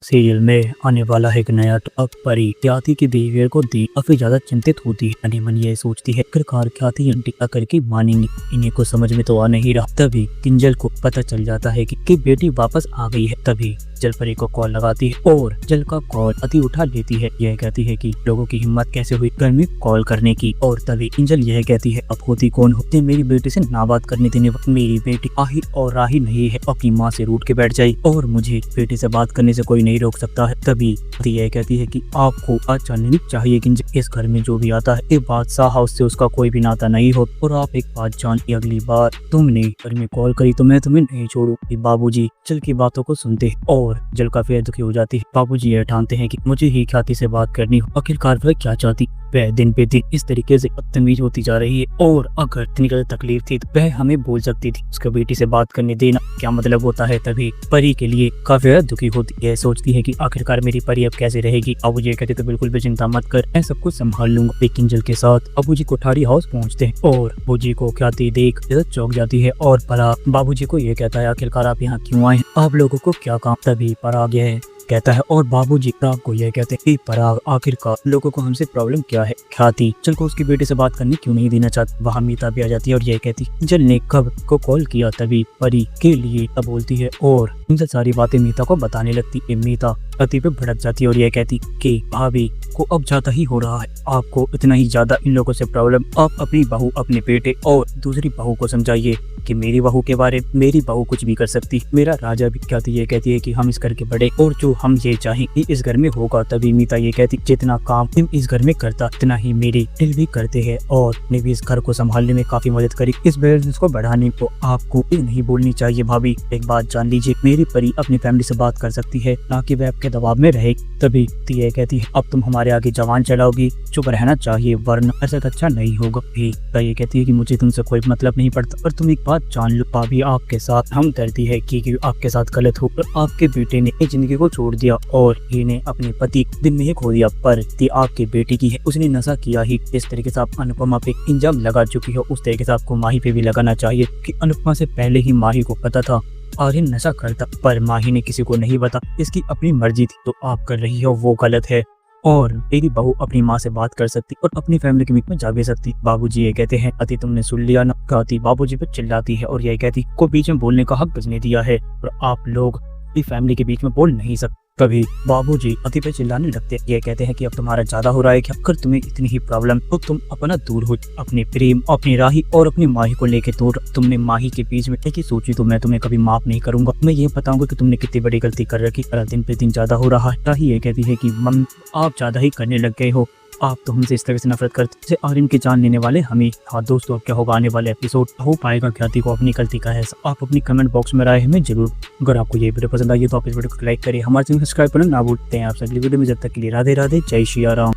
Serial में आने वाला है एक नया अब परी ख्याति के बिहेवियर को देख काफी ज्यादा चिंतित होती है। मन ही मन ये सोचती है आखिरकार ख्याति आंटी करके मानेंगी। इन्हें को समझ में तो आ नहीं रहा। तभी किंजल को पता चल जाता है कि बेटी वापस आ गई है। तभी जल परी को कॉल लगाती है और जल का कॉल अति उठा लेती है। यह कहती है कि लोगों की हिम्मत कैसे हुई घर में कॉल करने की। और तभी किंजल यह कहती है अब होती कौन होते मेरी बेटी से ना बात करने देने। मेरी बेटी आही और राही नहीं है, अपनी माँ से रूठ के बैठ जाए और मुझे बेटी से बात करने से कोई नहीं रोक सकता है। तभी यह कहती है कि आपको आज जाननी चाहिए कि इस घर में जो भी आता है ये बादशाह हाउस से उसका कोई भी नाता नहीं हो। और आप एक बात जानिए, अगली बार तुमने घर में कॉल करी तो मैं तुम्हें नहीं छोड़ू। बाबूजी जल की बातों को सुनते हैं और जल काफी दुखी हो जाती है। बाबूजी यह ठानते हैं कि मुझे ही ख्याति से बात करनी हो। आखिरकार वह क्या चाहती। वह दिन पे दिन इस तरीके से बदतमीज होती जा रही है और अगर इतनी ज्यादा तकलीफ थी तो वह हमें बोल सकती थी। उसका बेटी से बात करने देना क्या मतलब होता है। तभी परी के लिए काफी दुखी होती है। सोचती है कि आखिरकार मेरी परी अब कैसे रहेगी। अबू जी कहते तो बिल्कुल भी चिंता मत कर, मैं सब कुछ संभाल लूंगा। लेकिन जल के साथ अबू जी कोठारी हाउस पहुंचते हैं और अबू जी को ख्याति देख चौंक जाती है और पराग बाबू जी को ये कहता है आखिरकार आप यहाँ क्यों आए, आप लोगों को क्या काम। तभी पराग यह कहता है और बाबूजी पराग को यह कहते हैं पराग आखिरकार लोगों को हमसे प्रॉब्लम क्या है। ख्याति जल को उसकी बेटे से बात करने क्यों नहीं देना चाहती। वहाँ मीता भी आ जाती है और यह कहती जल ने कब को कॉल किया। तभी परी के लिए तब बोलती है और इनसे सारी बातें मीता को बताने लगती है। मीता पति पे भड़क जाती है और यह कहती कि भाभी को अब ज्यादा ही हो रहा है, आपको इतना ही ज्यादा इन लोगों से प्रॉब्लम। आप अपनी बहू अपने बेटे और दूसरी बहू को समझाइए कि मेरी बहू के बारे में मेरी बहू कुछ भी कर सकती, मेरा राजा भी। ख्याति ये कहती है कि हम इस घर के बड़े और जो हम ये चाहें इस घर में होगा। तभी मीता ये कहती जितना काम तुम इस घर में करता इतना ही मेरे दिल भी करते हैं और ने भी इस घर को संभालने में काफी मदद करी। इस बिजनेस को बढ़ाने को आपको ये नहीं बोलनी चाहिए। भाभी एक बात जान लीजिए, मेरी परी अपनी फैमिली से बात कर सकती है, ना कि वह आपके दबाव में रहे। तभी ये कहती है अब तुम हमारे आगे जवान चलाओगी, चुप रहना चाहिए वरना ऐसा अच्छा नहीं होगा। ये कहती है कि मुझे तुमसे कोई मतलब नहीं पड़ता और तुम एक बात जान लो भाभी, आपके साथ हम दर्दी है कि आपके साथ गलत हो। आपके बेटे ने एक जिंदगी को छोड़ दिया और इन्हें अपने पति दिन में ही खो दिया, पर आपकी बेटी की है उसने नशा किया ही। इस तरीके से आप अनुपमा पे इंजाम लगा चुकी हो, उस तरीके से आपको माही पे भी लगाना चाहिए कि अनुपमा से पहले ही माही को पता था आर्यन नशा करता, पर माही ने किसी को नहीं बता। इसकी अपनी मर्जी थी, तो आप कर रही हो वो गलत है। और मेरी बहू अपनी माँ से बात कर सकती और अपनी फैमिली के बीच में जा भी सकती। बाबूजी ये कहते हैं अति तुमने सुन लिया ना। ख्याति बाबूजी पे चिल्लाती है और यह कहती को बीच में बोलने का हक किसने दिया है और आप लोग अपनी फैमिली के बीच में बोल नहीं सकते। तभी बाबूजी अति पे चिल्लाने लगते हैं। ये कहते हैं कि अब तुम्हारा ज्यादा हो रहा है क्या, अगर तुम्हें इतनी ही प्रॉब्लम तो तुम अपना दूर हो, अपने प्रेम अपनी राही और अपनी माही को लेके दूर। तुमने माही के बीच में एक ही सोची तो मैं तुम्हें कभी माफ नहीं करूंगा। मैं ये बताऊंगा कि तुमने कितनी बड़ी गलती कर रखी, दिन पे दिन ज्यादा हो रहा है। राही ये कहती है कि मम्मी आप ज्यादा ही करने लग गए हो, आप तो हमसे इस तरह से नफरत करते जैसे आर्यन की जान लेने वाले हमें। हाँ दोस्तों, अब क्या होगा आने वाले एपिसोड हो पाएगा ख्याति को अपनी गलती का है। आप अपनी कमेंट बॉक्स में राय हमें जरूर। अगर आपको ये वीडियो पसंद आई तो आप इस वीडियो को लाइक करिए, हमारे चैनल सब्सक्राइब करना ना भूलते हैं। आपसे अगली वीडियो में, जब तक के लिए राधे राधे, जय श्री राम।